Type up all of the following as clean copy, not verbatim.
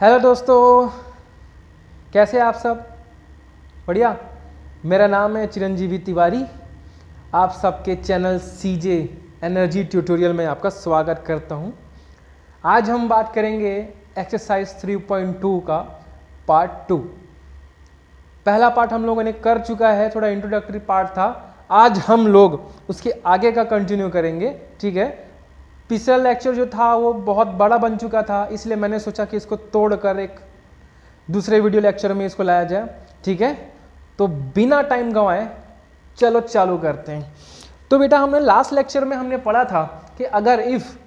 Hello दोस्तों, कैसे आप सब? बढ़िया। मेरा नाम है चिरंजीवी तिवारी। आप सबके चैनल सीजे एनर्जी ट्यूटोरियल में आपका स्वागत करता हूं। आज हम बात करेंगे एक्सरसाइज 3.2 का पार्ट 2। पहला पार्ट हम लोगों ने कर चुका है, थोड़ा इंट्रोडक्टरी पार्ट था। आज हम लोग उसके आगे का कंटिन्यू करेंगे, ठीक है। पिछला लेक्चर जो था वो बहुत बड़ा बन चुका था, इसलिए मैंने सोचा कि इसको तोड़कर एक दूसरे वीडियो लेक्चर में इसको लाया जाए, ठीक है। तो बिना टाइम गंवाए चलो चालू करते हैं। तो बेटा हमने लास्ट लेक्चर में हमने पढ़ा था कि अगर if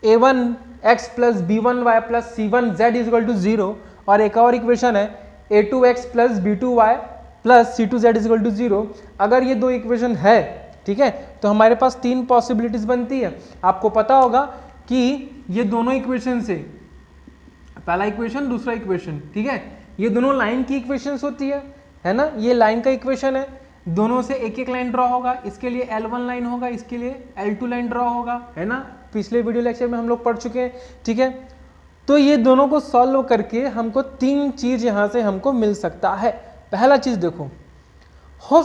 a1x plus b1y plus c1z is equal to 0 और एक और इक्वेशन है a2x plus b2y plus c2z is equal to 0, अगर ये दो इक्वेशन है, ठीक है, तो हमारे पास तीन पॉसिबिलिटीज बनती है। आपको पता होगा कि ये दोनों इक्वेशन से, पहला इक्वेशन दूसरा इक्वेशन, ठीक है, ये दोनों लाइन की इक्वेशंस होती है ना। ये लाइन का इक्वेशन है, दोनों से एक एक लाइन ड्रॉ होगा, इसके लिए L1 लाइन होगा, इसके लिए L2 लाइन ड्रॉ होगा, है ना। पिछले वीडियो लेक्चर में हम लोग पढ़ चुके हैं, ठीक है। तो ये दोनों को सॉल्व करके हमको तीन चीज यहां से हमको मिल सकता है। पहला चीज देखो, हो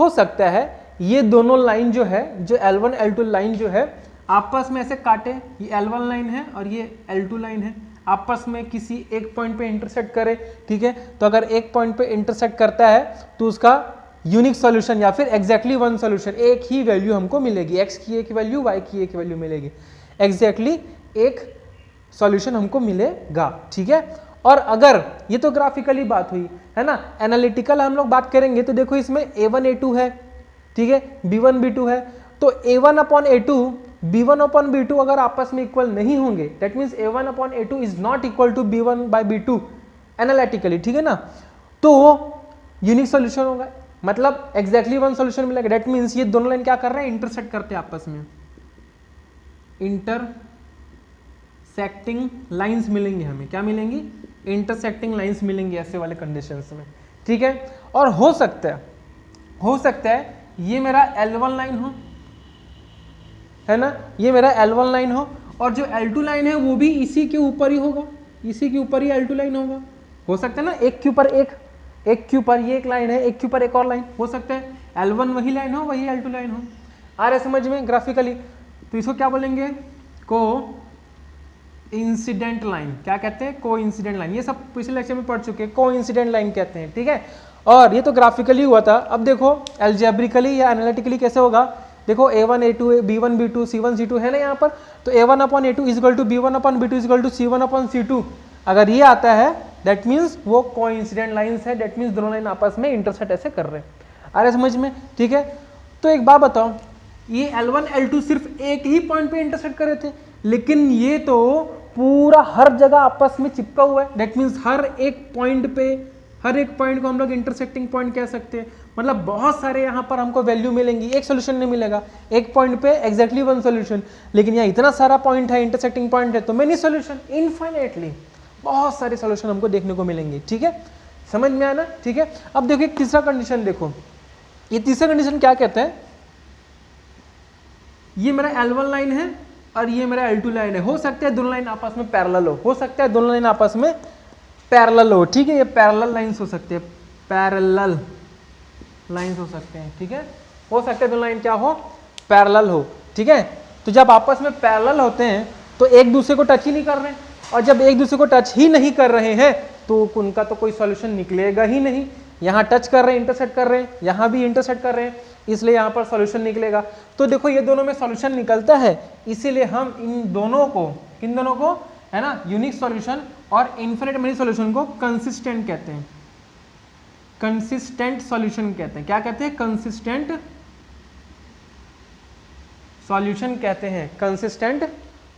सकता है ये दोनों लाइन जो है, जो L1 L2 लाइन जो है आपस में ऐसे काटे, ये L1 लाइन है और ये L2 लाइन है, आपस में किसी एक पॉइंट पे इंटरसेक्ट करे, ठीक है। तो अगर एक पॉइंट पे इंटरसेक्ट करता है तो उसका यूनिक सॉल्यूशन या फिर एग्जैक्टली वन सॉल्यूशन, एक ही वैल्यू हमको मिलेगी, x की एक वैल्यू, y की एक वैल्यू मिलेगी, एग्जैक्टली एक सॉल्यूशन हमको मिलेगा, ठीक है। और अगर ये तो ग्राफिकली बात हुई, है ना। एनालिटिकल हम लोग बात करेंगे तो देखो इसमें a1 a2 है, ठीक है, b1 b2 है। तो a1 upon a2 b1 upon b2 अगर आपस में इक्वल नहीं होंगे, that means a1 upon a2 is not equal to b1 by b2 analytically, ठीक है ना। तो यूनिक सॉल्यूशन होगा, मतलब एग्जैक्टली वन सॉल्यूशन मिलेगा। दैट मीन्स ये दोनों लाइन क्या कर रहे हैं, इंटरसेक्ट करते हैं आपस में, इंटरसेक्टिंग लाइंस मिलेंगी हमें, क्या मिलेंगी, इंटरसेक्टिंग लाइंस मिलेंगी ऐसे वाले कंडीशंस में, ठीक है। और हो सकता है ये मेरा L1 लाइन हो, है ना, ये मेरा L1 लाइन हो और जो L2 लाइन है वो भी इसी के ऊपर ही होगा, इसी के ऊपर ही L2 लाइन होगा। हो सकता है ना, एक के ऊपर एक के ऊपर ये एक लाइन है, एक के ऊपर एक और लाइन, हो सकता है L1 वही लाइन हो, वही L2 लाइन हो। आ रहा है समझ में ग्राफिकली? तो इसको क्या बोलेंगे, को इंसिडेंट लाइन। क्या कहते हैं, को इंसिडेंट लाइन। ये सब पिछले लेक्चर में पढ़ चुके हैं, को इंसिडेंट लाइन कहते हैं, ठीक है। और ये तो ग्राफिकली हुआ था। अब देखो एल्जेब्रिकली या एनालिटिकली कैसे होगा, देखो a1 a2 b1 b2 c1 c2 है ना यहाँ पर। तो a1 upon a2 is equal to b1 upon b2 is equal to c1 upon c2। अगर ये आता है दैट मीन्स वो कोइंसिडेंट लाइंस है, दैट मीन्स दोनों लाइन आपस में इंटरसेक्ट ऐसे कर रहे हैं। आ रहा है समझ में, ठीक है। तो एक बात बताओ, ये L1 L2 सिर्फ एक ही पॉइंट पे इंटरसेक्ट कर रहे थे, लेकिन ये तो पूरा हर जगह आपस में चिपका हुआ है। दैट मीन्स हर एक पॉइंट को हम लोग इंटरसेक्टिंग पॉइंट कह सकते हैं। मतलब बहुत सारे यहाँ पर हमको वैल्यू मिलेंगी, एक सोल्यूशन नहीं मिलेगा, एक पॉइंट पे एग्जैक्टली वन सोल्यूशन। लेकिन यहाँ इतना सारा पॉइंट है, इंटरसेक्टिंग पॉइंट है, तो मेनी सोल्यूशन, इनफाइनाइटली बहुत सारे सोल्यूशन हमको देखने को मिलेंगे, ठीक है। समझ में आया ना, ठीक है। अब देखो एक तीसरा कंडीशन देखो, ये तीसरा कंडीशन क्या कहते हैं, ये मेरा L1 लाइन है और ये मेरा L2 लाइन है। हो सकता है दोनों लाइन आपस में पैरेलल हो सकता है दोनों लाइन आपस में पैरेलल हो, ठीक है। ये पैरेलल लाइंस हो सकते हैं, पैरेलल लाइंस हो सकते हैं, ठीक है। हो सकता है दोनों लाइन क्या हो, पैरेलल हो, ठीक है। तो जब आपस में पैरेलल होते हैं तो एक दूसरे को टच ही नहीं कर रहे हैं, और जब एक दूसरे को टच ही नहीं कर रहे हैं तो उनका तो कोई सॉल्यूशन निकलेगा ही नहीं। यहाँ टच कर रहे हैं, इंटरसेक्ट कर रहे हैं, यहाँ भी इंटरसेक्ट कर रहे हैं, इसलिए यहाँ पर सॉल्यूशन निकलेगा। तो देखो ये दोनों में सॉल्यूशन निकलता है, इसीलिए हम इन दोनों को, किन दोनों को, है ना, यूनिक सॉल्यूशन और इनफिनिट मेनी सॉल्यूशन को कंसिस्टेंट कहते हैं, कंसिस्टेंट सॉल्यूशन कहते हैं। क्या कहते हैं, कंसिस्टेंट सॉल्यूशन कहते हैं, कंसिस्टेंट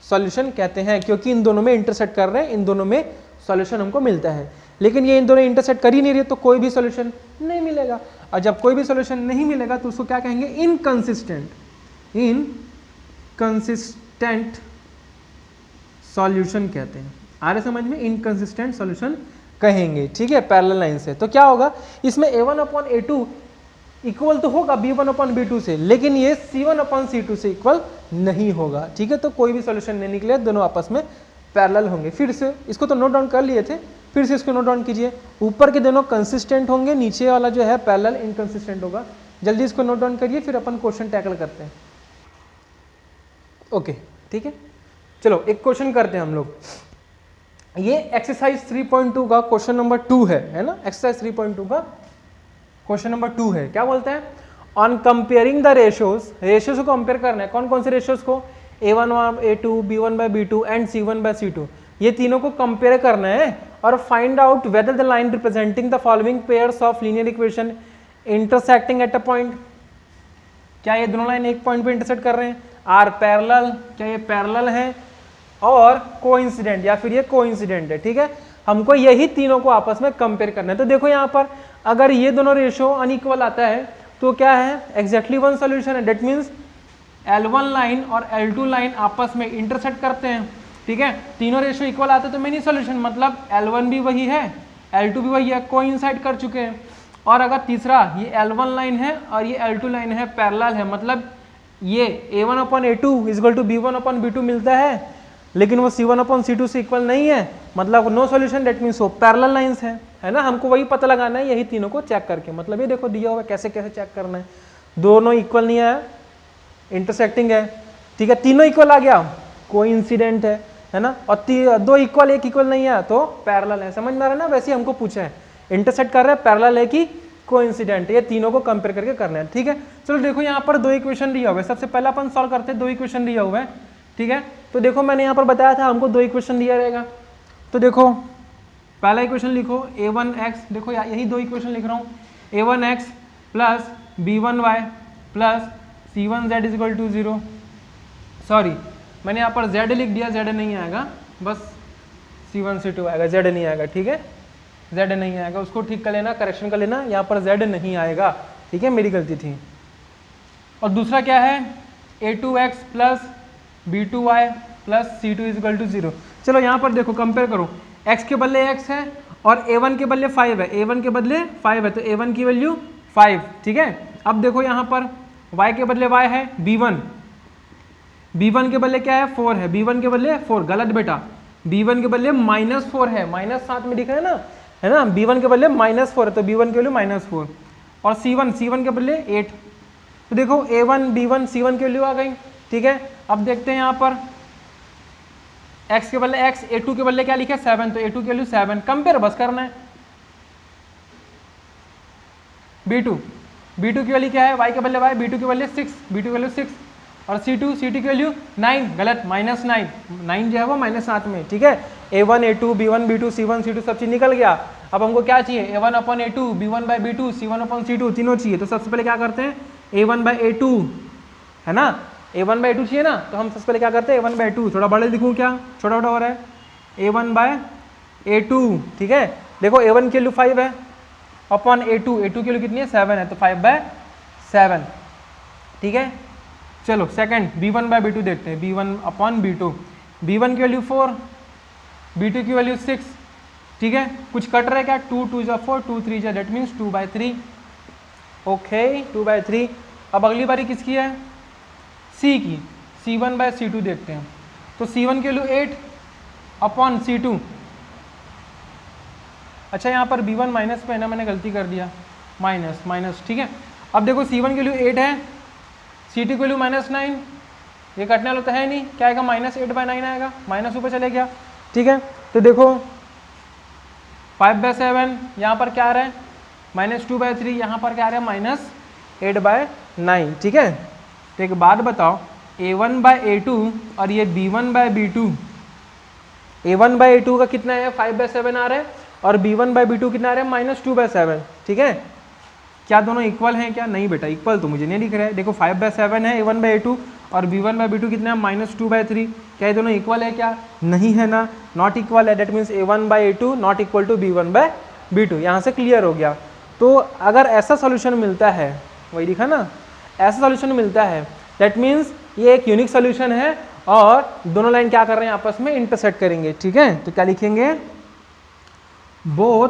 सॉल्यूशन कहते हैं, क्योंकि इन दोनों में इंटरसेक्ट कर रहे हैं, इन दोनों में सॉल्यूशन हमको मिलता है। लेकिन ये इन दोनों इंटरसेक्ट कर ही नहीं रहे तो कोई भी सॉल्यूशन नहीं मिलेगा, और जब कोई भी सॉल्यूशन नहीं मिलेगा तो उसको क्या कहेंगे, इनकंसिस्टेंट सॉल्यूशन कहते हैं। आ रहे समझ में, इनकंसिस्टेंट सॉल्यूशन कहेंगे, ठीक है, पैरेलल लाइन से। तो क्या होगा, इसमें a1 अपॉन a2 इक्वल तो होगा b1 अपॉन b2 से, लेकिन ये c1 अपॉन c2 से इक्वल नहीं होगा, ठीक है। तो कोई भी सॉल्यूशन नहीं निकले, दोनों आपस में पैरेलल होंगे। फिर से इसको तो नोट डाउन कर लिए थे, फिर से इसको नोट डाउन कीजिए। ऊपर के दोनों कंसिस्टेंट होंगे, नीचे वाला जो है पैरेलल इनकंसिस्टेंट होगा। जल्दी इसको नोट डाउन करिए, फिर अपन क्वेश्चन टैकल करते हैं। ओके ठीक है, चलो एक क्वेश्चन करते हैं हम लोग। ये एक्सरसाइज 3.2 का क्वेश्चन नंबर 2 है ना। एक्सरसाइज 3.2 का क्वेश्चन नंबर 2 है। क्या बोलते हैं, on comparing the ratios, ratios को कंपेयर करना है। कौन कौन से रेशियोज को, A1 A2, B1 by B2 and C1 by C2, ये तीनों को कंपेयर करना है। और find out whether the line representing the following pairs of linear equation intersecting at a point, क्या ये दोनों लाइन एक पॉइंट पे इंटरसेक्ट कर रहे हैं, आर पैरेलल, क्या ये पैरेलल है, और कोइंसिडेंट या फिर ये कोइंसिडेंट है। ठीक है, हमको यही तीनों को आपस में कंपेयर करना है। तो देखो यहाँ पर अगर ये दोनों रेशियो अनइक्वल आता है तो क्या है, एग्जैक्टली वन सोल्यूशन है। डेट मीन्स L1 लाइन और L2 लाइन आपस में इंटरसेक्ट करते हैं। ठीक है, तीनों रेशियो इक्वल आते हैं तो मेनी सोल्यूशन, मतलब L1 भी वही है, L2 भी वही है, कोइंसाइड कर चुके हैं। और अगर तीसरा ये L1 लाइन है और ये L2 लाइन है, पैरेलल है, मतलब ये A1/A2 = B1/B2 मिलता है, लेकिन वो C1/C2 से इक्वल नहीं है, मतलब नो सॉल्यूशन। डेट मीन्स वो पैरेलल लाइंस है ना। हमको वही पता लगाना है, यही तीनों को चेक करके। मतलब ये देखो दिया हुआ कैसे कैसे चेक करना है। दोनों इक्वल नहीं आया, इंटरसेक्टिंग है। ठीक है, तीनों इक्वल आ गया, कोइंसिडेंट है ना। और दो इक्वल एक इक्वल नहीं है तो पैरेलल है। समझ में आ रहा है ना। वैसे हमको पूछा है इंटरसेक्ट कर रहा है, पैरेलल है कि कोइंसिडेंट, ये तीनों को कंपेयर करके करना है। ठीक है, चलो देखो यहाँ पर दो इक्वेशन दिया हुआ है। सबसे पहला अपन सॉल्व करते हैं, दो इक्वेशन दिया हुआ है। ठीक है, तो देखो मैंने यहाँ पर बताया था हमको दो इक्वेशन दिया रहेगा। तो देखो पहला इक्वेशन लिखो A1x, देखो यही दो इक्वेशन लिख रहा हूँ, A1x plus B1y plus C1z = 0। Sorry, मैंने यहाँ पर z लिख दिया, z नहीं आएगा, बस C1 C2 आएगा, z नहीं आएगा। ठीक है, z नहीं आएगा, उसको ठीक कर लेना, करेक्शन कर लेना, यहाँ पर z नहीं आएगा। ठीक है, मेरी गलती थी। और दूसरा क्या है, A2x plus B2y plus C2 = 0। चलो यहाँ पर देखो कंपेयर करो, x के बदले x है और A1 के बदले 5 है, A1 के बदले 5 है तो A1 की वैल्यू 5। ठीक है, अब देखो यहाँ पर y के बदले y है B1, B1 के बदले क्या है 4 है, B1 के बदले 4, गलत बेटा, B1 के बदले -4 है, माइनस साथ में दिख रहा है ना, B1 के बदले -4 है तो B1 की वैल्यू -4। और C1 के बदले 8। तो देखो A1 B1 C1 की वैल्यू आ गई। ठीक है, अब देखते हैं यहाँ पर x के बदले x, A2 के बदले क्या लिखा है 7, तो A2 की वैल्यू 7, कंपेयर बस करना है। B2 की वैल्यू क्या है, y के बदले y, B2 की वैल्यू 6, B2 की वैल्यू 6। और C2 की वैल्यू 9, गलत, -9, 9 जो है वो -7 में। ठीक है, A1 A2 B1 B2 C1 C2 सब चीज निकल गया। अब हमको क्या चाहिए, A1/A2 B1/B2 C1/C2 तीनों चाहिए। तो सबसे पहले क्या करते हैं, A1/A2 है ना, A1/A2 चाहिए ना, तो हम सबसे पहले क्या करते हैं A1/A2, थोड़ा बड़े लिखूँ क्या, छोटा छोटा हो रहा है, A1/A2। ठीक है, देखो A1 की वैल्यू 5 है अपॉन A2 की वैल्यू कितनी है 7 है, तो 5/7। ठीक है, चलो सेकंड B1/B2 देखते हैं, B1/B2, B1 की वैल्यू 4, B2 की वैल्यू 6। ठीक है, कुछ कट रहा है क्या, 2 2 = 4, 2 3 = डेट मीन्स 2/3। ओके 2/3। अब अगली बारी किसकी है, C की, C1/C2 देखते हैं। तो C1 की वैल्यू 8 अपॉन C2। अच्छा यहाँ पर B1 माइनस पे है ना, मैंने गलती कर दिया, माइनस। ठीक है, अब देखो C1 की वैल्यू 8 है, C2 की वैल्यू -9, ये कटने वाला तो है नहीं, क्या आएगा -8/9 आएगा, माइनस ऊपर चले गया। ठीक है, तो देखो 5/7, यहाँ पर क्या आ रहा है -2/3, यहाँ पर क्या आ रहा है -8/9। ठीक है, तो एक बात बताओ, A1/A2 और ये B1/B2, A1/A2 का कितना है 5/7 आ रहा है और B1/B2 कितना आ रहा है -2/7। ठीक है, क्या दोनों इक्वल हैं क्या, नहीं बेटा, इक्वल तो मुझे नहीं दिख रहा है। देखो 5/7 है A1/A2 और B1/B2 कितना है -2/3, क्या ये दोनों इक्वल है क्या, नहीं है ना, नॉट इक्वल है। That means A1/A2 not equal to B1/B2, यहाँ से क्लियर हो गया। तो अगर ऐसा सोल्यूशन मिलता है, वही दिखा ना, ऐसा सोल्यूशन मिलता है, दैट मीन्स ये एक यूनिक सोल्यूशन है और दोनों लाइन क्या कर रहे हैं आपस में इंटरसेक्ट करेंगे। ठीक है, तो क्या लिखेंगे, both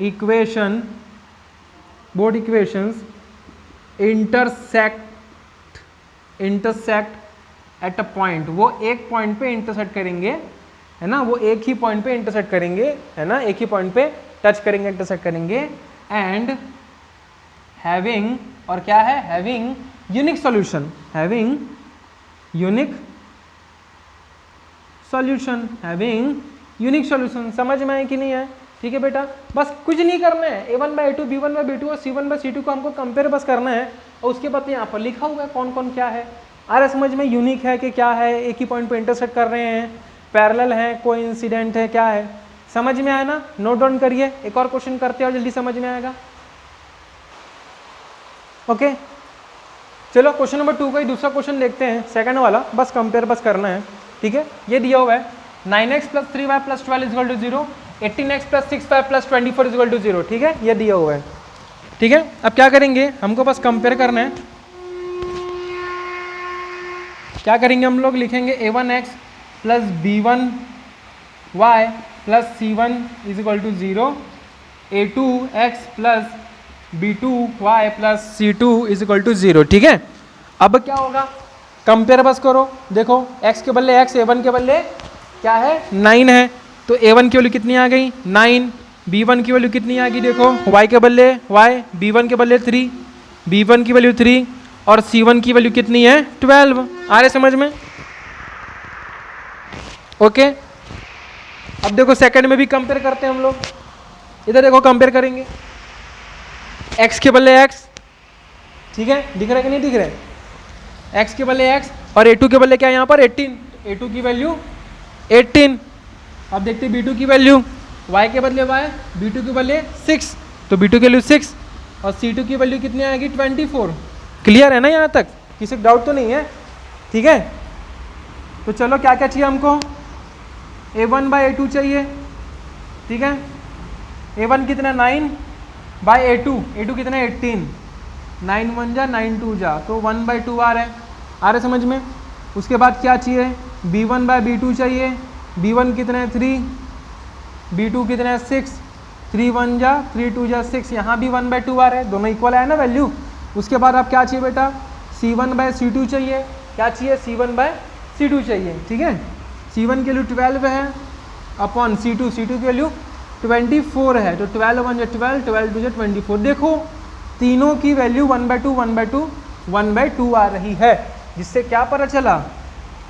equations intersect at a point, वो एक पॉइंट पे इंटरसेक्ट करेंगे, है ना, वो एक ही पॉइंट पे इंटरसेक्ट करेंगे, है ना, एक ही पॉइंट पे टच करेंगे, इंटरसेक्ट करेंगे, एंड हैविंग, और क्या है, having unique solution, having unique solution, having unique solution. समझ में आए कि नहीं है? ठीक है बेटा, बस कुछ नहीं करना है, a1/a2 b1/b2 और c1/c2 को हमको कंपेयर बस करना है, और उसके बाद यहाँ पर लिखा हुआ है कौन कौन क्या है। आ रहा समझ में? यूनिक है कि क्या है, एक ही पॉइंट पे इंटरसेक्ट कर रहे हैं, पैरेलल है, कोइंसिडेंट है, क्या है, समझ में आया ना? नोट डाउन करिए, एक और क्वेश्चन करते हैं और जल्दी समझ में आएगा। ओके चलो क्वेश्चन नंबर 2 का ही दूसरा क्वेश्चन देखते हैं, सेकंड वाला, बस कंपेयर बस करना है। ठीक है, ये दिया हुआ है 9x + 3y + 12 = 0, 18x + 6y + 24 = 0। ठीक है, ये दिया हुआ है। ठीक है, अब क्या करेंगे, हमको बस कंपेयर करना है। क्या करेंगे हम लोग, लिखेंगे a1x + b1y + c1 = 0, a2x + b2y + c2 = 0। ठीक है, अब क्या होगा, कंपेयर बस करो, देखो x के बदले x, a1 के बदले क्या है 9 है, तो a1 की वैल्यू कितनी आ गई 9, b1 की वैल्यू कितनी आ गई देखो, y के बदले y, b1 के बदले 3, b1 की वैल्यू 3 और c1 की वैल्यू कितनी है 12। आ रहे समझ में? ओके, अब देखो सेकंड में भी कंपेयर करते हैं हम लोग, इधर देखो कंपेयर करेंगे, x के बदले x, ठीक है, दिख रहा है कि नहीं दिख रहा है, x के बदले x और a2 के बदले क्या है यहाँ पर 18, a2 की वैल्यू 18। अब देखते हैं b2 की वैल्यू, y के बदले y, b2 के बदले 6, तो b2 की वैल्यू 6 और c2 की वैल्यू कितनी आएगी 24। क्लियर है ना यहाँ तक, किसी डाउट तो नहीं है? ठीक है, तो चलो क्या क्या चाहिए हमको, a1/a2 चाहिए। ठीक है, a1 कितना 9/a2, a2 कितना 18, 9 1 जा 9 2 जा, तो 1/2 आ रहा है समझ में? उसके बाद क्या चाहिए, b1/b2 चाहिए, b1 कितना है 3, b2 कितना है 6, 3 1 जा 3 2 जा 6, यहाँ भी 1/2 आ रहा है, दोनों इक्वल है ना वैल्यू। उसके बाद आप क्या चाहिए बेटा, c1/c2 चाहिए, क्या चाहिए c1/c2 चाहिए। ठीक है, c1 की वैल्यू 12 है अपॉन c2 की वैल्यू 24 है, तो 12 1 जा 12, 12 2 जा 24। देखो तीनों की वैल्यू 1/2 1/2 1/2 आ रही है, जिससे क्या पता चला,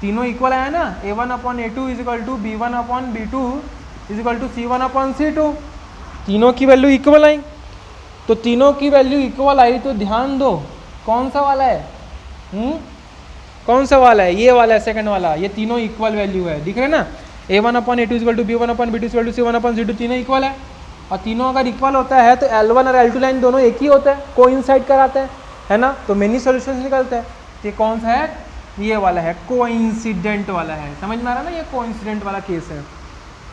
तीनों इक्वल आया ना, a1/a2 = b1/b2 = c1/c2, तीनों की वैल्यू इक्वल आई। तो तीनों की वैल्यू इक्वल आई तो ध्यान दो कौन सा वाला है, कौन सा वाला है, ये वाला है सेकंड वाला, ये तीनों इक्वल वैल्यू है, दिख रहे ना, a1/a2 = b1/b2 = c1/c2, तीनों इक्वल है। और तीनों अगर इक्वल होता है तो L1 और L2 लाइन दोनों एक ही होता है, कोइंसाइड कराते हैं, है ना, तो मेनी सॉल्यूशंस निकलते हैं। ये कौन सा है, ये वाला है, कोइंसिडेंट वाला है, समझ में आ रहा है ना, ये कोइंसिडेंट वाला केस है।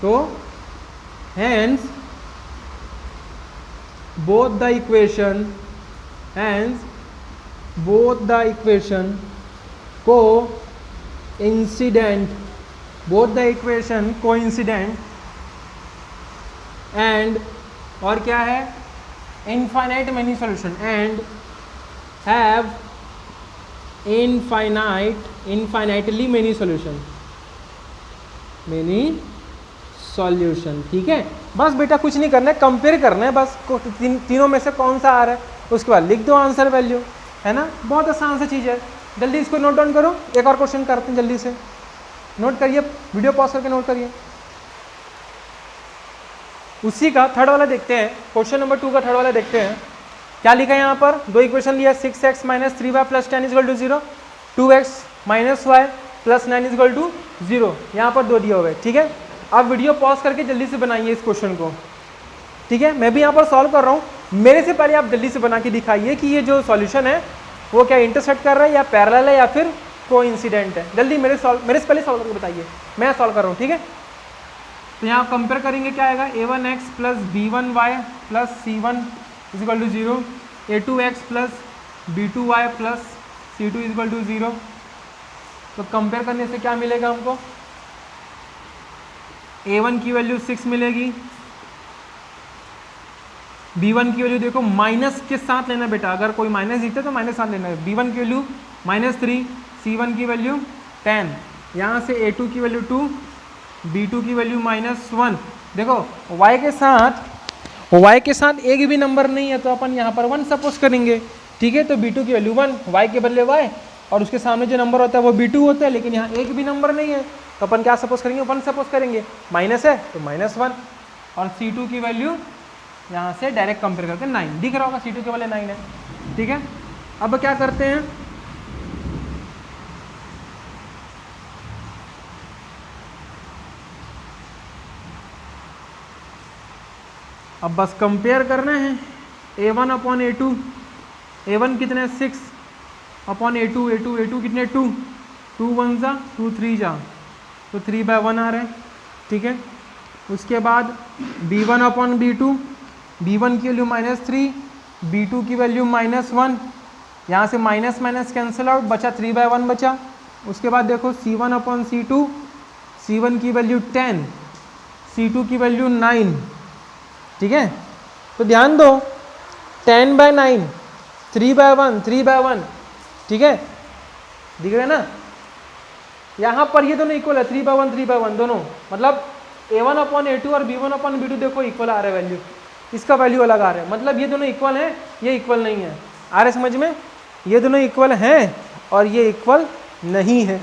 तो hence both the equation coincident and और क्या है infinite many solution and have infinitely many solution। ठीक है, बस बेटा कुछ नहीं करना है, कंपेयर करना है बस, तीनों में से कौन सा आ रहा है, उसके बाद लिख दो आंसर वैल्यू, है ना, बहुत आसान सा चीज़ है। जल्दी इसको नोट डाउन करो, एक और क्वेश्चन करते हैं, जल्दी से नोट करिए, वीडियो पॉज करके नोट करिए। उसी का थर्ड वाला देखते हैं, क्वेश्चन नंबर 2 का थर्ड वाला देखते हैं, क्या लिखा है यहाँ पर, दो इक्वेशन लिया, 6x - 3y + 10 = 0, 2x - y + 9 = 0, यहाँ पर दो दिया हुआ है। ठीक है, आप वीडियो पॉज करके जल्दी से बनाइए इस क्वेश्चन को। ठीक है, मैं भी यहाँ पर सॉल्व कर रहा हूँ, मेरे से पहले आप जल्दी से बना के दिखाइए कि ये जो सॉल्यूशन है वो क्या इंटरसेक्ट कर रहा है या पैरेलल है या फिर कोइंसिडेंट है। जल्दी मेरे से पहले सॉल्व करके बताइए, मैं सॉल्व कर रहा हूँ। ठीक है, तो यहाँ कंपेयर करेंगे, क्या आएगा, a1x + b1y + c1 = 0, a2x + b2y + c2 = 0। तो कंपेयर करने से क्या मिलेगा हमको, a1 की वैल्यू 6 मिलेगी, b1 की वैल्यू देखो माइनस के साथ लेना बेटा, अगर कोई माइनस दिखता है तो माइनस साथ लेना है, b1 की वैल्यू -3, c1 की वैल्यू 10, यहाँ से A2 की वैल्यू 2, B2 की वैल्यू -1। देखो y के साथ एक भी नंबर नहीं है तो अपन यहाँ पर 1 सपोज करेंगे, ठीक है। तो B2 की वैल्यू 1, y के बदले y, और उसके सामने जो नंबर होता है वो B2 होता है, लेकिन यहाँ एक भी नंबर नहीं है तो अपन क्या सपोज करेंगे, 1 सपोज करेंगे। माइनस है तो -1, और C2 की वैल्यू यहाँ से डायरेक्ट कंपेयर करके 9 दिख रहा होगा, C2 के वाले 9 है, ठीक है। अब क्या करते हैं, अब बस कंपेयर करना है A1 अपॉन A2, A1 कितने 6 अपॉन A2 कितने 2 1 जा 2 3 जा, तो 3/1 आ रहा है, ठीक है। उसके बाद B1 अपॉन B2, B1 की वैल्यू -3, B2 की वैल्यू -1, यहाँ से माइनस माइनस कैंसिल आउट, बचा 3/1 बचा। उसके बाद देखो C1 अपॉन C2, C1 की वैल्यू 10, C2 की वैल्यू 9, ठीक है। तो ध्यान दो 10/9, 3/1, ठीक है, दिख रहा है ना। यहाँ पर ये दोनों इक्वल है, 3/1 दोनों, मतलब A1 अपॉन A2 और B1 अपॉन B2 देखो इक्वल आ रहा है वैल्यू, इसका वैल्यू अलग आ रहा है, मतलब ये दोनों इक्वल हैं, ये इक्वल नहीं है। आ रहा है समझ में, ये दोनों इक्वल हैं और ये इक्वल नहीं है।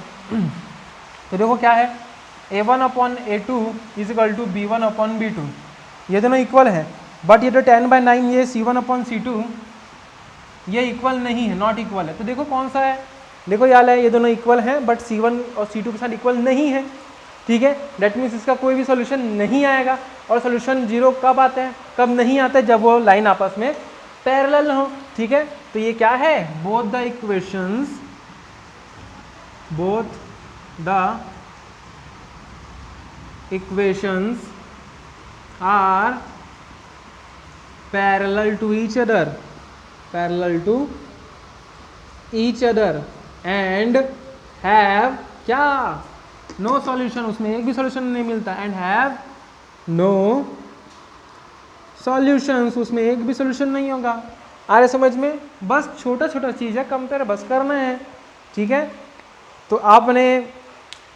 तो देखो क्या है, A1 upon A2 is equal to B1 upon B2, ये दोनों इक्वल है, बट ये तो 10/9 ये C1 अपॉन C2 ये इक्वल नहीं है, नॉट इक्वल है। तो देखो कौन सा है, देखो याद है ये दोनों इक्वल हैं बट C1 और C2 के साथ इक्वल नहीं है, ठीक है। दैट मीन्स इसका कोई भी सॉल्यूशन नहीं आएगा। और सॉल्यूशन 0 कब आता है, कब नहीं आता है, जब वो लाइन आपस में पैरेलल हो, ठीक है। तो ये क्या है, both the equations are parallel to each other and have क्या, नो सॉल्यूशन, उसमें एक भी सॉल्यूशन नहीं मिलता, एंड हैव नो सॉल्यूशंस, उसमें एक भी सॉल्यूशन नहीं होगा। आ रहे समझ में, बस छोटा छोटा चीज़ है, कंपेयर बस करना है, ठीक है। तो आपने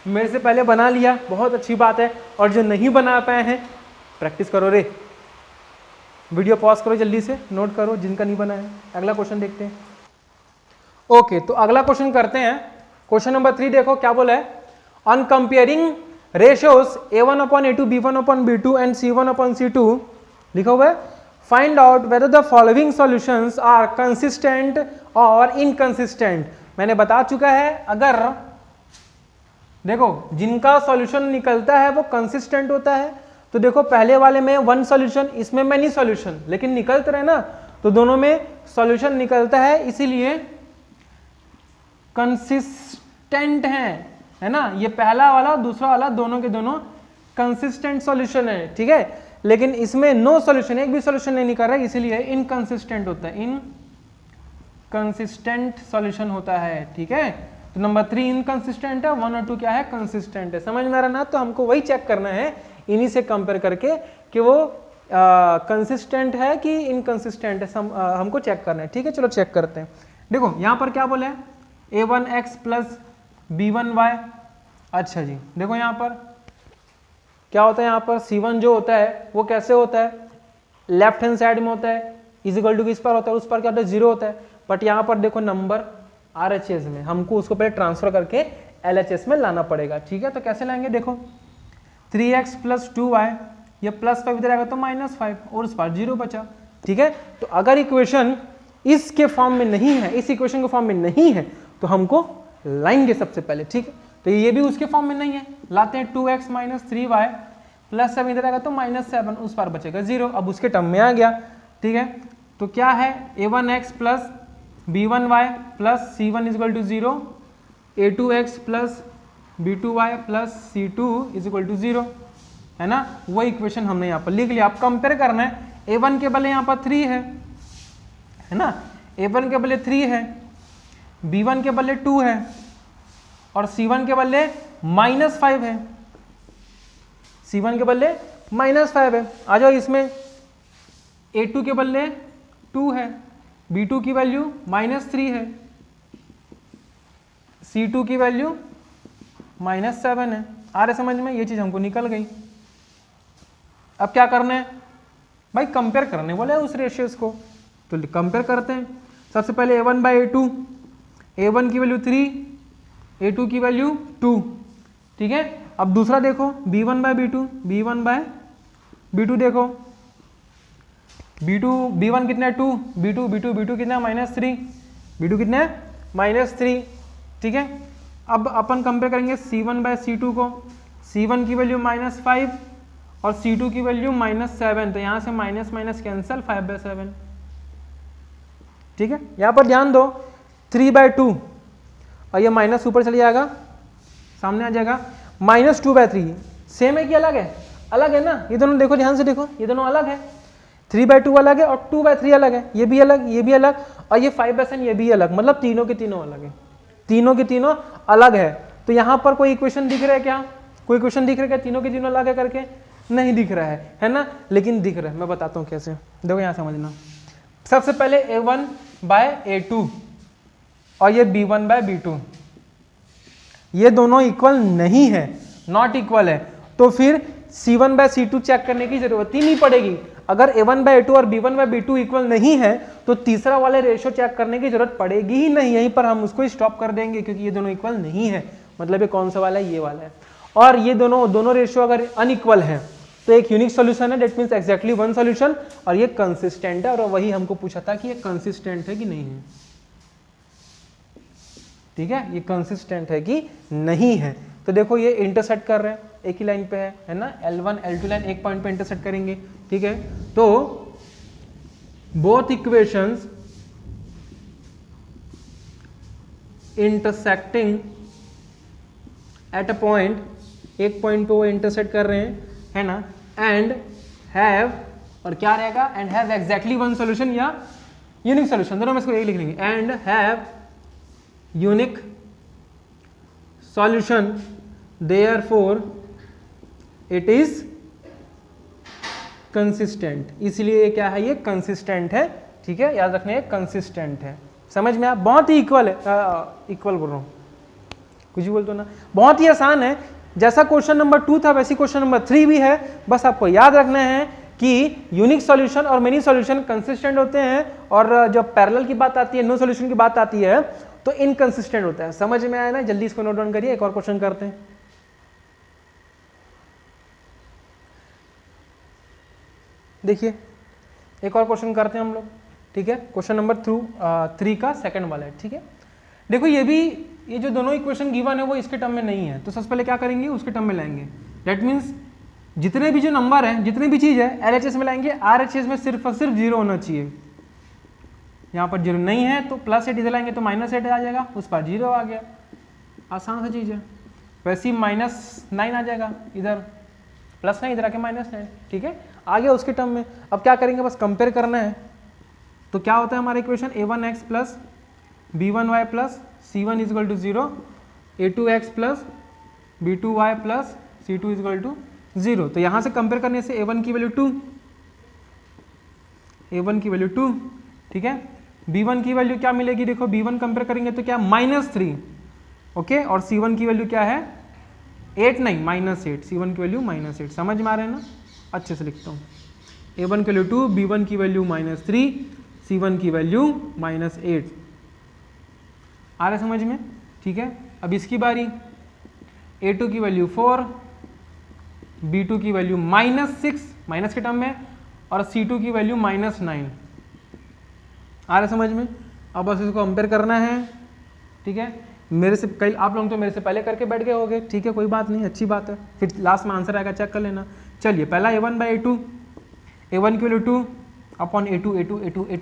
मेरे से पहले बना लिया, बहुत अच्छी बात है, और जो नहीं बना पाए हैं प्रैक्टिस करो रे, वीडियो पॉज करो, जल्दी से नोट करो जिनका नहीं बना है। अगला क्वेश्चन देखते हैं। ओके, तो अगला क्वेश्चन करते हैं। क्वेश्चन नंबर 3 देखो क्या बोला है, on comparing ratios A1 upon A2, B1 upon B2 and C1 upon C2 लिखा हुआ है, find out whether the following solutions are consistent और इनकंसिस्टेंट। मैंने बता चुका है, अगर देखो जिनका सॉल्यूशन निकलता है वो कंसिस्टेंट होता है, तो देखो पहले वाले में 1 सॉल्यूशन, इसमें मैनी सॉल्यूशन, लेकिन निकलते रहे ना, तो दोनों में सॉल्यूशन निकलता है, इसीलिए कंसिस्टेंट है ना। ये पहला वाला दूसरा वाला दोनों के दोनों कंसिस्टेंट सॉल्यूशन है, ठीक है। लेकिन इसमें नो सॉल्यूशन, एक भी सॉल्यूशन नहीं निकल रहा है, इसीलिए इनकंसिस्टेंट होता है, इनकंसिस्टेंट सॉल्यूशन होता है, ठीक है। तो नंबर 3 इनकंसिस्टेंट है, 1 और 2 क्या है, कंसिस्टेंट है। समझ में आ रहा ना, तो हमको वही चेक करना है इन्हीं से कंपेयर करके कि वो कंसिस्टेंट है कि इनकंसिस्टेंट है, हमको चेक करना है, ठीक है। चलो चेक करते हैं। देखो यहाँ पर क्या बोला है, A1x प्लस B1y। अच्छा जी, देखो यहाँ पर क्या होता है, यहाँ पर C1 जो होता है वो कैसे होता है, लेफ्ट हैंड साइड में होता है, इज इक्वल टू किस पर होता है, उस पर क्या होता है, 0 होता है। बट यहाँ पर देखो नंबर RHS में, हमको उसको पहले ट्रांसफर करके LHS में लाना पड़ेगा, ठीक है। तो कैसे लाएंगे, देखो 3x प्लस 2y, ये +5 इधर आएगा तो -5, और उस पर 0 बचा, ठीक है। तो अगर इक्वेशन इसके फॉर्म में नहीं है, इस इक्वेशन के फॉर्म में नहीं है, तो हमको लाएंगे सबसे पहले, ठीक है। तो ये भी उसके फॉर्म में नहीं है, लाते हैं 2x माइनस 3y +7 इधर आएगा तो -7, उस पर बचेगा 0, अब उसके टर्म में आ गया, ठीक है। तो क्या है, A1x plus B1y plus C1 is equal to 0, A2x plus B2y plus C2 is equal to 0, है ना। वो इक्वेशन हमने यहाँ पर लिख लिया। अब कंपेयर करना है, A1 के बदले यहाँ पर 3 है ना, A1 के बदले 3 है, B1 के बदले 2 है, और C1 के बदले -5 है, C1 के बदले -5 है। आ जाओ इसमें, A2 के बदले 2 है, B2 की वैल्यू -3 है, C2 की वैल्यू -7 है। आ रहे समझ में, ये चीज़ हमको निकल गई। अब क्या करना है भाई, कंपेयर करने बोले उस रेशियोज को, तो कंपेयर करते हैं। सबसे पहले a1/a2, a1 की वैल्यू 3, a2 की वैल्यू 2, ठीक है। अब दूसरा देखो b1/b2, b1/b2 देखो, b1 कितना है 2, b2 कितना है -3, b2 कितना है -3, ठीक है। अब अपन कंपेयर करेंगे c1/c2 को, c1 की वैल्यू -5 और c2 की वैल्यू -7, तो यहाँ से माइनस माइनस कैंसल, 5/7, ठीक है। यहाँ पर ध्यान दो 3/2 और ये माइनस ऊपर चले जाएगा, सामने आ जाएगा, -2/3 सेम है कि अलग है? अलग है ना, ये दोनों देखो ध्यान से देखो, ये दोनों अलग है, 3/2 अलग है और 2/3 अलग है, ये भी अलग, ये भी अलग, और ये 5/7 ये भी अलग, मतलब तीनों के तीनों अलग है, तीनों के तीनों अलग है। तो यहाँ पर कोई इक्वेशन दिख रहा है क्या? कोई इक्वेशन दिख रहा है क्या तीनों के तीनों अलग है करके? नहीं दिख रहा है ना, लेकिन दिख रहा है, मैं बताता हूँ कैसे, देखो यहाँ समझना। सबसे पहले a1/a2 और ये b1/b2, ये दोनों इक्वल नहीं है, नॉट इक्वल है, तो फिर c1/c2 चेक करने की जरूरत ही नहीं पड़ेगी। अगर a1/a2 और b1/b2 इक्वल नहीं है तो तीसरा वाले रेशियो चेक करने की जरूरत पड़ेगी ही नहीं, यहीं पर हम उसको स्टॉप कर देंगे, क्योंकि ये दोनों इक्वल नहीं है। मतलब ये कौन सा वाला है? ये वाला है। और ये दोनों रेशियो अगर अनइक्वल है तो एक यूनिक सॉल्यूशन है, that means exactly one solution, और ये कंसिस्टेंट है, और वही हमको पूछा था कि ये कंसिस्टेंट है कि नहीं है, ठीक है, ये कंसिस्टेंट है कि नहीं है। तो देखो ये इंटरसेक्ट कर रहे हैं, एक ही लाइन पे है ना, L1 L2 लाइन एक पॉइंट पे इंटरसेक्ट करेंगे, ठीक है। तो both equations intersecting at a point, एक पॉइंट पे वो इंटरसेक्ट कर रहे हैं, है ना, एंड हैव, और क्या रहेगा, and have exactly one solution या यूनिक सॉल्यूशन, दोनों में इसको एक लिख लेंगे, and have unique solution, therefore it is consistent, इसलिए ये क्या है, ये कंसिस्टेंट है, ठीक है, याद रखना, ये कंसिस्टेंट है। समझ में आप, बहुत ही इक्वल है, इक्वल बोल रहा हूँ, कुछ भी बोल दो ना, बहुत ही आसान है। जैसा क्वेश्चन नंबर 2 था वैसी क्वेश्चन नंबर 3 भी है, बस आपको याद रखना है कि यूनिक सॉल्यूशन और मेनी सॉल्यूशन कंसिस्टेंट होते हैं, और जब पैरेलल की बात आती है, नो सॉल्यूशन की बात आती है, तो इनकंसिस्टेंट होता है। समझ में आया ना? जल्दी इसको नोट डाउन करिए, एक और क्वेश्चन करते हैं। देखिए एक और क्वेश्चन करते हैं हम लोग, ठीक है, क्वेश्चन नंबर 3 का सेकंड वाला है, ठीक है। देखो ये जो दोनों इक्वेशन गिवन है वो इसके टर्म में नहीं है, तो सबसे पहले क्या करेंगे, उसके टर्म में लाएंगे। दैट मीन्स जितने भी जो नंबर है, जितनी भी चीज़ है, LHS में लाएंगे, RHS में सिर्फ और सिर्फ 0 होना चाहिए। यहाँ पर 0 नहीं है तो +8 इधर लाएंगे तो -8 आ जाएगा, उस पर 0 आ गया, आसान सी चीज़ है। वैसे ही -9 आ जाएगा, इधर +9 इधर आके -9, ठीक है, आ गया उसके टर्म में। अब क्या करेंगे, बस कंपेयर करना है। तो क्या होता है हमारा equation, a1x plus b1y plus c1 is equal to 0, a2x plus b2y plus c2 is equal to 0। तो यहाँ से कंपेयर करने से a1 की वैल्यू 2, a1 की वैल्यू 2, ठीक है, b1 की वैल्यू क्या मिलेगी, देखो b1 कंपेयर करेंगे तो क्या -3, ओके, और c1 की वैल्यू क्या है 8, नहीं -8, c1 की वैल्यू -8। समझ में आ रहे हैं ना? अच्छे से लिखता हूँ, a1 की वैल्यू 2, b1 की वैल्यू -3, c1 की वैल्यू -8। आ रहा है समझ में? ठीक है, अब इसकी बारी, a2 की वैल्यू 4, b2 की वैल्यू -6, माइनस के टर्म में, और c2 की वैल्यू -9। आ रहा है समझ में? अब बस इसको कंपेयर करना है, ठीक है। मेरे से कई आप लोग तो मेरे से पहले करके बैठ गए होगे, ठीक है, कोई बात नहीं, अच्छी बात है, फिर लास्ट में आंसर आएगा, चेक कर लेना। चलिए पहला a1/a2, a1 की वैल्यू 2 अपॉन a2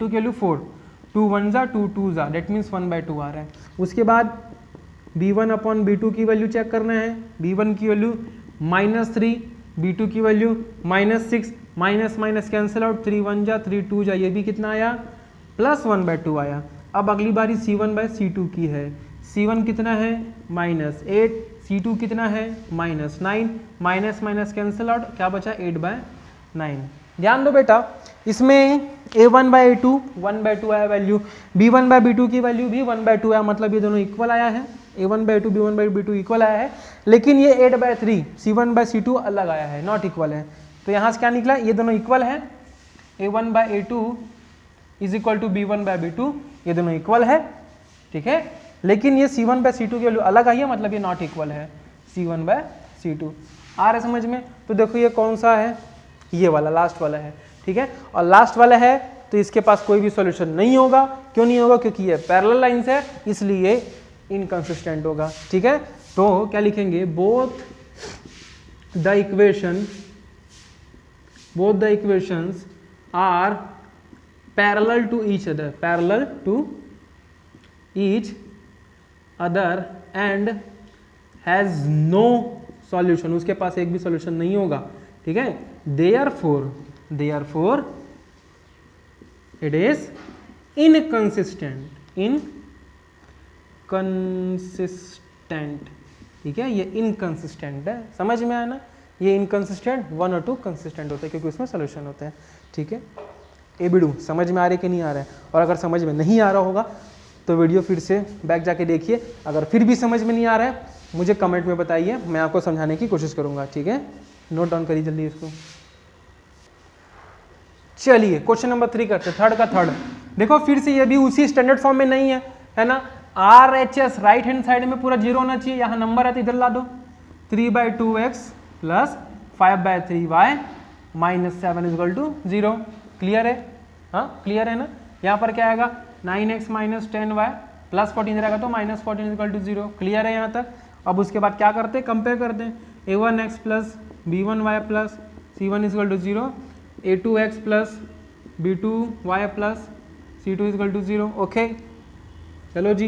की वैल्यू 4, 2 1 जा 2 2 जा, डेट मीन्स 1/2 आ रहा है। उसके बाद b1 अपॉन b2 की वैल्यू चेक करना है, b1 की वैल्यू -3, b2 की value -6, minus minus cancel out, 3 1 जा 3 2 जा, ये भी कितना आया, +1/2 आया। अब अगली बारी c1/c2 की है, c1 कितना है -8, c2 कितना है -9, माइनस माइनस कैंसिल आउट, क्या बचा 8/9। ध्यान दो बेटा, इसमें a1/a2 1/2 आया वैल्यू, b1/b2 की वैल्यू भी 1/2 आया, मतलब ये दोनों इक्वल आया है, A1/A2 B1/B2 इक्वल आया है, लेकिन ये 8/3 C1/C2 अलग आया है, नॉट इक्वल है। तो यहाँ से क्या निकला, ये दोनों इक्वल है, A1/A2 is equal to B1/B2, ये दोनों इक्वल है, ठीक है। लेकिन ये C1/C2 की वैल्यू अलग आई है, मतलब ये नॉट इक्वल है C1/C2। आ रहा है समझ में? तो देखो ये कौन सा है, ये वाला लास्ट वाला है, ठीक है। और लास्ट वाला है तो इसके पास कोई भी सॉल्यूशन नहीं होगा। क्यों नहीं होगा? क्योंकि ये पैरेलल लाइंस है, इसलिए इनकंसिस्टेंट होगा, ठीक है। तो क्या लिखेंगे, both the equations are parallel to each other and has no solution, उसके पास एक भी सॉल्यूशन नहीं होगा, ठीक है। देयरफॉर इट इज इनकंसिस्टेंट, ठीक है। ये इनकंसिस्टेंट है, समझ में आया ना? ये इनकंसिस्टेंट, 1 और 2 कंसिस्टेंट होते हैं क्योंकि उसमें सोल्यूशन होते हैं, ठीक है। ए बिडू समझ में आ रहा है कि नहीं आ रहा है? और अगर समझ में नहीं आ रहा होगा तो वीडियो फिर से बैक जाके देखिए। अगर फिर भी समझ में नहीं आ रहा है मुझे कमेंट में बताइए, मैं आपको समझाने की कोशिश करूंगा, ठीक है। नोट डाउन करिए जल्दी इसको। चलिए क्वेश्चन नंबर 3 करते हैं, थर्ड का थर्ड। देखो फिर से ये भी उसी स्टैंडर्ड फॉर्म में नहीं है ना। RHS राइट हैंड साइड में पूरा 0 होना चाहिए, यहाँ नंबर है तो इधर ला दो। 3/2x plus 5/3y minus 7 is equal to 0। Clear है? हाँ क्लियर है ना। यहाँ पर क्या आएगा, 9x माइनस 10y प्लस 14 रहेगा तो minus 14 is equal to 0। Clear है यहाँ तक? अब उसके बाद क्या करते हैं, कंपेयर करते हैं। A1x plus B1y plus C1 is equal to 0, A2x plus B2y plus C2 is equal to 0। Okay चलो जी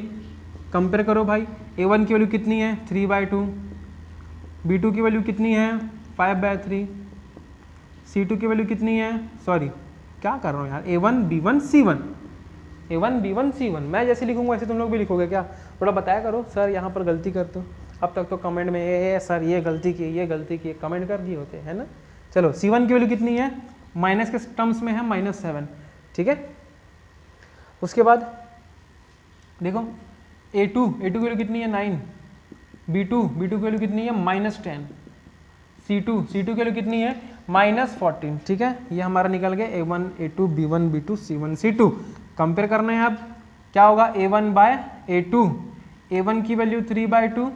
कंपेयर करो भाई। A1 की वैल्यू कितनी है, 3/2, B2 की वैल्यू कितनी है, 5/3, C2 की वैल्यू कितनी है, सॉरी क्या कर रहा हूँ यार, A1 B1 C1, A1 B1 C1। मैं जैसे लिखूंगा वैसे तुम लोग भी लिखोगे क्या? थोड़ा बताया करो सर यहाँ पर गलती करते हो। अब तक तो कमेंट में सर ये गलती की, ये गलती की, कमेंट कर दिए होते हैं ना। चलो C1 की वैल्यू कितनी है, माइनस के टर्म्स में है -7, ठीक है। उसके बाद देखो A2 की वैल्यू कितनी है 9, B2 की वैल्यू कितनी है -10, C2 की वैल्यू कितनी है -14, ठीक है। ये हमारा निकल गया A1 A2 B1 B2 C1 C2। Compare करना है अब, क्या होगा, A1/A2, A1 की वैल्यू 3/2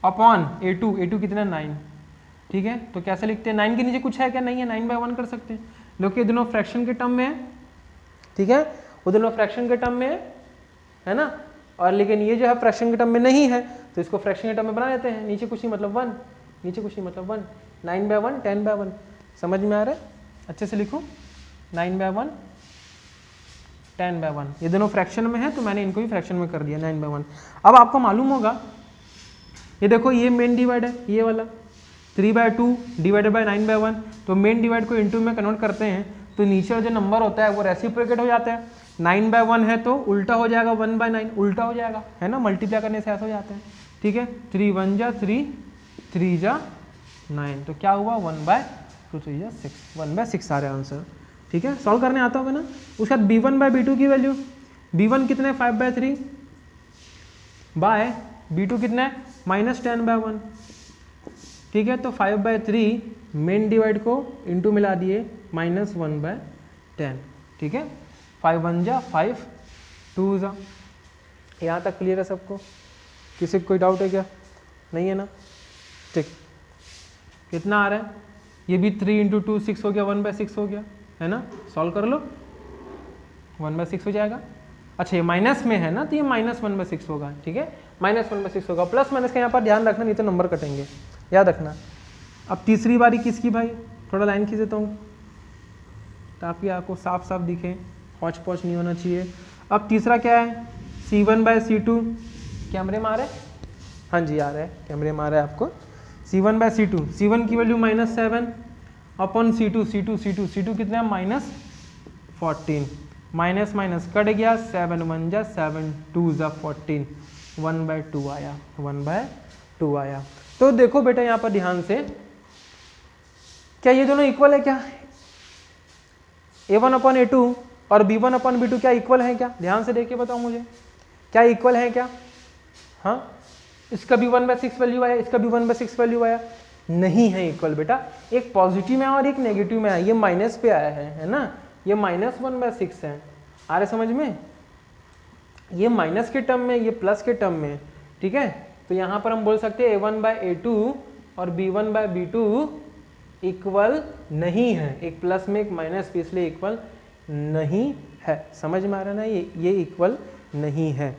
अपॉन A2 कितना 9, ठीक है। तो कैसे लिखते हैं, 9 के नीचे कुछ है क्या, नहीं है, 9/1 कर सकते हैं। देखिए दोनों फ्रैक्शन के टर्म में है, ठीक है, वो दोनों फ्रैक्शन के टर्म में है ना। और लेकिन ये जो है फ्रैक्शन के टर्म में नहीं है तो इसको फ्रैक्शन के टर्म में बना देते हैं। नीचे कुछ नहीं मतलब 1, नीचे कुछ नहीं मतलब 1, 9/1 10/1। समझ में आ रहा है? अच्छे से लिखो, 9/1 10/1। ये दोनों फ्रैक्शन में है तो मैंने इनको भी फ्रैक्शन में कर दिया 9/1। अब आपको मालूम होगा, ये देखो ये मेन डिवाइड है, ये वाला 3/2 डिवाइडेड बाय 9/1। तो मेन डिवाइड को इनटू में कन्वर्ट करते हैं तो नीचे जो नंबर होता है वो रेसिप्रोकेट हो जाता है। 9/1 है तो उल्टा हो जाएगा 1/9, उल्टा हो जाएगा, है ना, मल्टीप्लाई करने से ऐसा हो जाता है, ठीक है। 3 1 जा 3, 3 जा 9, तो क्या हुआ 1/2 3 जा 6, 1/6 आ रहा है आंसर, ठीक है। सॉल्व करने आता होगा ना। उसके बाद B1/B2 की वैल्यू, B1 कितना है 5/3 बाय B2 कितना है -10/1, ठीक है। तो 5/3 मेन डिवाइड को इनटू मिला दिए -1/10, ठीक है। 5 1 जा 5, 2 जा। यहाँ तक क्लियर है सबको? किसी को कोई डाउट है क्या? नहीं है ना, ठीक। कितना आ रहा है, ये भी 3 × 2 6 हो गया, 1/6 हो गया, है ना। सॉल्व कर लो, 1/6 हो जाएगा। अच्छा ये माइनस में है ना तो ये -1/6 होगा, ठीक है, -1/6 होगा। प्लस माइनस का यहाँ पर ध्यान रखना, नहीं तो नंबर कटेंगे, याद रखना। अब तीसरी बारी किसकी भाई, थोड़ा लाइन खींच देता हूँ ताकि आपको साफ साफ दिखे, पौच नहीं होना चाहिए। अब तीसरा क्या है, C1/C2। कैमरे में आ रहा है? हाँ जी आ रहा है, कैमरे में आ रहा है आपको। C1/C2, C1 की वैल्यू -7 अपॉन C2 कितना है -14, माइनस माइनस कट गया, 7 1 जा 7 2 जा 14, 1/2 आया, 1/2 आया। तो देखो बेटा यहाँ पर ध्यान से, क्या ये दोनों इक्वल है क्या, A1/A2 और B1/B2 क्या इक्वल है क्या? ध्यान से देख के बताओ मुझे, क्या इक्वल है क्या? हाँ, इसका भी 1/6 वैल्यू आया, इसका भी 1/6 वैल्यू आया, नहीं है इक्वल बेटा। एक पॉजिटिव में और एक नेगेटिव में आया, ये माइनस पे आया है ना, ये -1/6 है। आ रहे समझ में, ये माइनस के टर्म में, ये प्लस के टर्म में, ठीक है। तो यहाँ पर हम बोल सकते हैं a1/a2 और b1/b2 इक्वल नहीं है, एक प्लस में एक माइनस पे, इसलिए इक्वल नहीं है। समझ में आ रहा है ना, ये इक्वल नहीं है।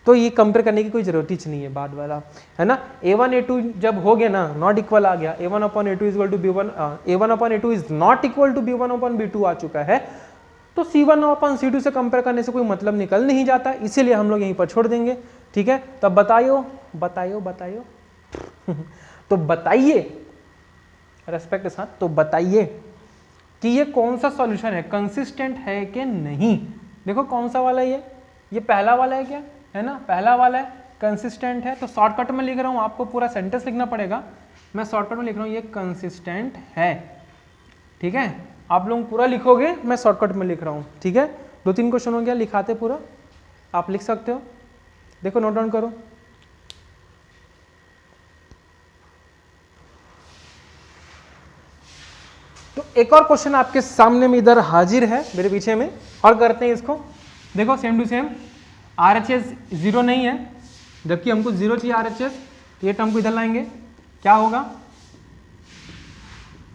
तो ये कंपेयर करने की कोई जरूरत ही नहीं है, बाद वाला है ना। a1 a2 जब हो गया ना, नॉट इक्वल आ गया, a1/a2 equal to b1, a1/a2 is not equal to b1/b2 आ चुका है, तो c1/c2 से कंपेयर करने से कोई मतलब निकल नहीं जाता, इसीलिए हम लोग यहीं पर छोड़ देंगे, ठीक है। तो बताइयो तो बताइए रेस्पेक्ट के साथ, तो बताइए कि ये कौन सा सॉल्यूशन है, कंसिस्टेंट है कि नहीं। देखो कौन सा वाला है, ये पहला वाला है क्या, है ना, पहला वाला है, कंसिस्टेंट है। तो शॉर्टकट में लिख रहा हूँ, आपको पूरा सेंटेंस लिखना पड़ेगा, मैं शॉर्टकट में लिख रहा हूँ, ये कंसिस्टेंट है, ठीक है। आप लोग पूरा लिखोगे, मैं शॉर्टकट में लिख रहा हूँ, ठीक है। 2-3 क्वेश्चन हो गया, लिखाते पूरा, आप लिख सकते हो, देखो नोट डाउन करो। तो एक और क्वेश्चन आपके सामने में इधर हाजिर है मेरे पीछे में, और करते हैं इसको। देखो सेम टू सेम, RHS 0 नहीं है, जबकि हमको 0 चाहिए RHS, तो ये टर्म को इधर लाएंगे, क्या होगा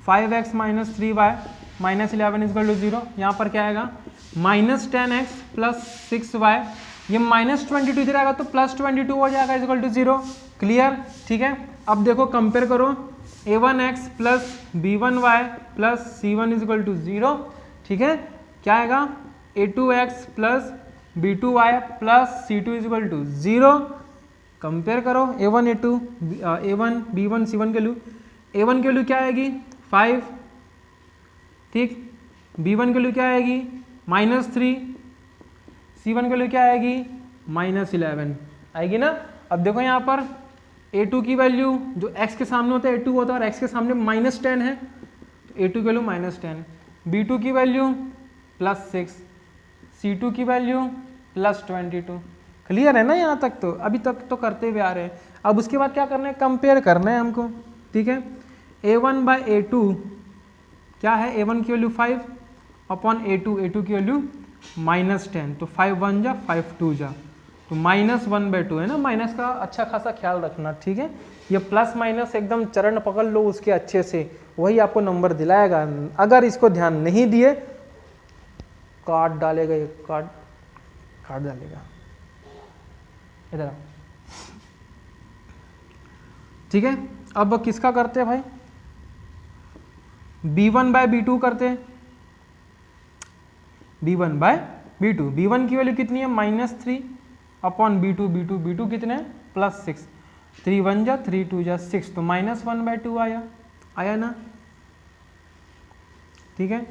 5x - 3y - 11 = 0। यहाँ पर क्या आएगा -10x + 6y, ये -22 इधर आएगा तो +22 हो जाएगा = 0। क्लियर, ठीक है। अब देखो कंपेयर करो, a1x + b1y + c1 = 0, ठीक है। क्या आएगा a2x + b2y + c2 = 0। कंपेयर करो a1 a2 a1 b1 c1 के वैल्यू, a1 की वैल्यू क्या आएगी 5, ठीक, b1 की वैल्यू क्या आएगी -3, c1 की वैल्यू क्या आएगी -11 आएगी ना। अब देखो यहाँ पर a2 की वैल्यू जो x के सामने होता है a2 होता है, और x के सामने -10 है, तो a2 की वैल्यू -10, b2 की वैल्यू +6, c2 की वैल्यू +22। क्लियर है ना यहाँ तक, तो अभी तक तो करते हुए आ रहे हैं। अब उसके बाद क्या करना है, कंपेयर करना है हमको, ठीक है। a1/a2 क्या है, a1 की वैल्यू 5 अपॉन a2 की वैल्यू -10, तो 5 1 जा 5 2 जा, तो -1/2 है ना। माइनस का अच्छा खासा ख्याल रखना, ठीक है। ये प्लस माइनस एकदम चरण पकड़ लो उसके अच्छे से, वही आपको नंबर दिलाएगा। अगर इसको ध्यान नहीं दिए काट डालेगा, ये काट डालेगा, इधर, ठीक है। अब किसका करते हैं भाई, b1/b2 करते हैं, b1/b2, b1 की वैल्यू कितनी है -3 अपॉन b2 कितने +6, 3 1 जा 3 2 जा 6, तो -1/2 आया ना, ठीक है।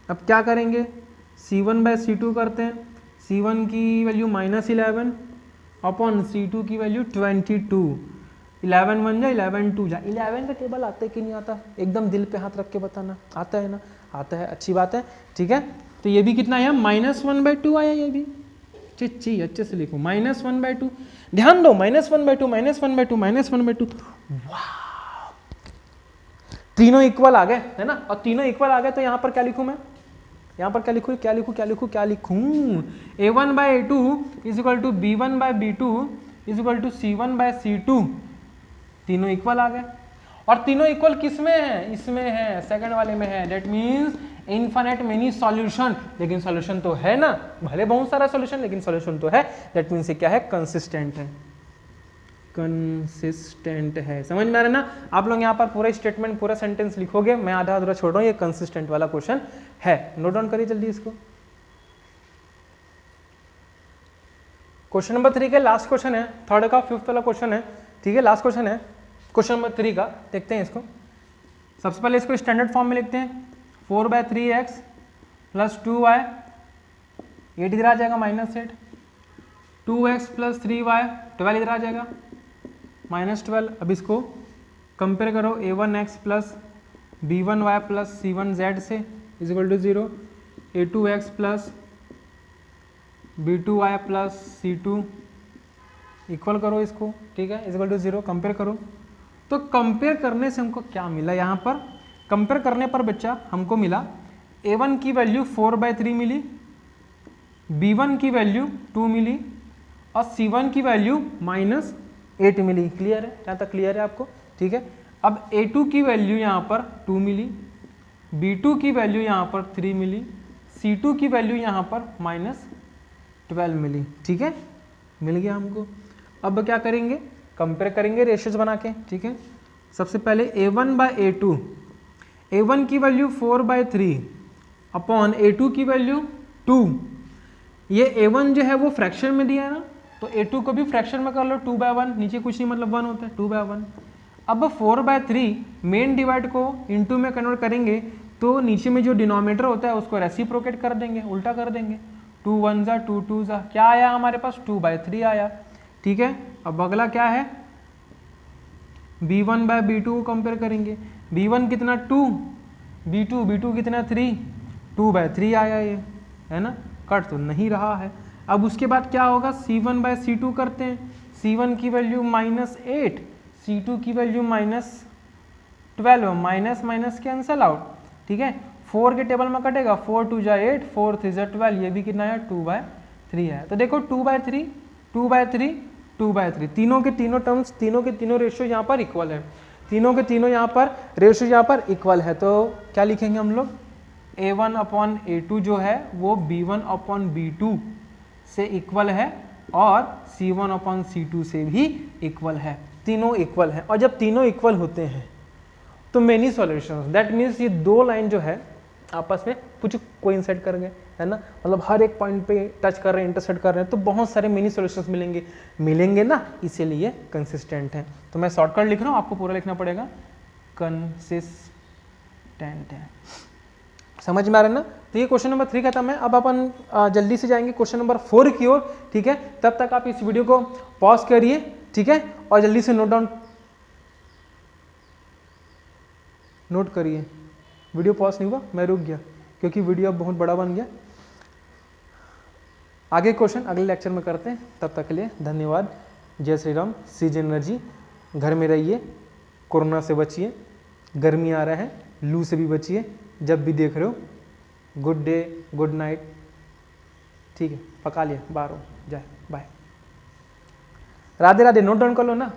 अब क्या करेंगे, c1/c2 करते हैं, c1 की वैल्यू -11 अपॉन c2 की वैल्यू 22, 11 1 जा 11 2 जा, 11 का टेबल आता है कि नहीं आता, एकदम दिल पे हाथ रख के बताना, आता है ना, आता है, अच्छी बात है, ठीक है। तो ये भी कितना आया -1/2 आया, ये भी ची अच्छे से लिखो -1/2, ध्यान दो -1/2 वाह, तीनों इक्वल आ गए है ना। और तीनों इक्वल आ गए तो यहाँ पर क्या लिखूं मैं, यहाँ पर क्या लिखूं a1/a2 = b1/b2 = c1/c2, तीनों इक्वल आ गए। और तीनों इक्वल किस में है, इसमें है, सेकंड वाले में है, that means infinite many solution, लेकिन सॉल्यूशन तो है ना, भले बहुत सारा सॉल्यूशन लेकिन सॉल्यूशन तो है, दैट मीन्स ये क्या है, कंसिस्टेंट है, कंसिस्टेंट है। समझ में आ रहा है ना। आप लोग यहाँ पर पूरा स्टेटमेंट पूरा सेंटेंस लिखोगे, मैं आधा अधूरा छोड़ रहा हूँ, ये कंसिस्टेंट वाला क्वेश्चन है। नोट डाउन करिए जल्दी इसको। क्वेश्चन नंबर 3 के लास्ट क्वेश्चन है, थर्ड का 5th वाला क्वेश्चन है, ठीक है, लास्ट क्वेश्चन है क्वेश्चन नंबर 3 का। देखते हैं इसको, सबसे पहले इसको स्टैंडर्ड फॉर्म में लिखते हैं, 4/3x + 2y, 8 इधर आ जाएगा -8, 2x + 3y, 12 इधर आ जाएगा -12। अब इसको कंपेयर करो, a1x + b1y + c1z से = 0, a2x + b2y + c2 इक्वल करो इसको, ठीक है, इक्वल टू 0, कंपेयर करो। तो कंपेयर करने से हमको क्या मिला, यहाँ पर कंपेयर करने पर बच्चा हमको मिला A1 की वैल्यू 4/3 मिली, B1 की वैल्यू 2 मिली और C1 की वैल्यू -8 मिली। क्लियर है, यहाँ तक क्लियर है आपको, ठीक है। अब A2 की वैल्यू यहाँ पर 2 मिली, B2 की वैल्यू यहाँ पर 3 मिली, C2 की वैल्यू यहाँ पर -12 मिली, ठीक है, मिल गया हमको। अब क्या करेंगे, कंपेयर करेंगे रेशियोज बना के, ठीक है। सबसे पहले A1/A2, A1 की वैल्यू 4/3 अपॉन A2 की वैल्यू 2। ये A1 जो है वो फ्रैक्शन में दिया है ना, तो A2 को भी फ्रैक्शन में कर लो, 2/1, नीचे कुछ नहीं मतलब 1 होता है, 2/1। अब 4/3 मेन डिवाइड को इनटू में कन्वर्ट करेंगे तो नीचे में जो डिनोमिनेटर होता है उसको रेसिप्रोकेट कर देंगे, उल्टा कर देंगे, 2 1 जा 2 2 जा, क्या आया हमारे पास 2/3 आया, ठीक है। अब अगला क्या है, B1/B2 को कंपेयर करेंगे, B1 कितना 2, B2 कितना 3, 2/3 आया ये, है ना, कट तो नहीं रहा है। अब उसके बाद क्या होगा, C1/C2 करते हैं, C1 की वैल्यू -8, C2 की value -12, minus minus cancel out, ठीक है। 4 के टेबल में कटेगा, 4 2 जा 8, 4 3 जा 12, ये भी कितना है 2/3 है। तो देखो 2/3 2/3 2/3, तीनों के तीनों टर्म्स, तीनों के तीनों रेशियो यहाँ पर इक्वल है, तीनों के तीनों यहाँ पर रेशियो यहाँ पर इक्वल है। तो क्या लिखेंगे हम लोग, A1/A2 जो है वो B1/B2 से इक्वल है और C1/C2 से भी इक्वल है, तीनों इक्वल है। और जब तीनों इक्वल होते हैं तो मेनी सॉल्यूशंस, दैट मीन्स ये दो लाइन जो है आपस में कुछ कोइंसाइड कर गए, है ना, मतलब हर एक पॉइंट पे टच कर रहे हैं, इंटरसेक्ट कर रहे हैं, तो बहुत सारे मिनी सॉल्यूशंस मिलेंगे ना, इसीलिए कंसिस्टेंट है। तो मैं शॉर्टकट लिख रहा हूँ, आपको पूरा लिखना पड़ेगा, कंसिस्टेंट है। समझ में आ रहा है ना। तो ये क्वेश्चन नंबर 3 खत्म है। अब अपन जल्दी से जाएंगे क्वेश्चन नंबर 4 की ओर, ठीक है। तब तक आप इस वीडियो को पॉज करिए, ठीक है, और जल्दी से नोट करिए। वीडियो पॉज नहीं हुआ, मैं रुक गया क्योंकि वीडियो अब बहुत बड़ा बन गया। आगे क्वेश्चन अगले लेक्चर में करते हैं, तब तक के लिए धन्यवाद। जय श्री राम। सीजे एनर्जी, घर में रहिए, कोरोना से बचिए, गर्मी आ रहा है, लू से भी बचिए, जब भी देख रहे हो। गुड डे, गुड नाइट, ठीक है, पका लिया, बाहर हो जाए, bye, Radhe Radhe. Note down कर लो ना।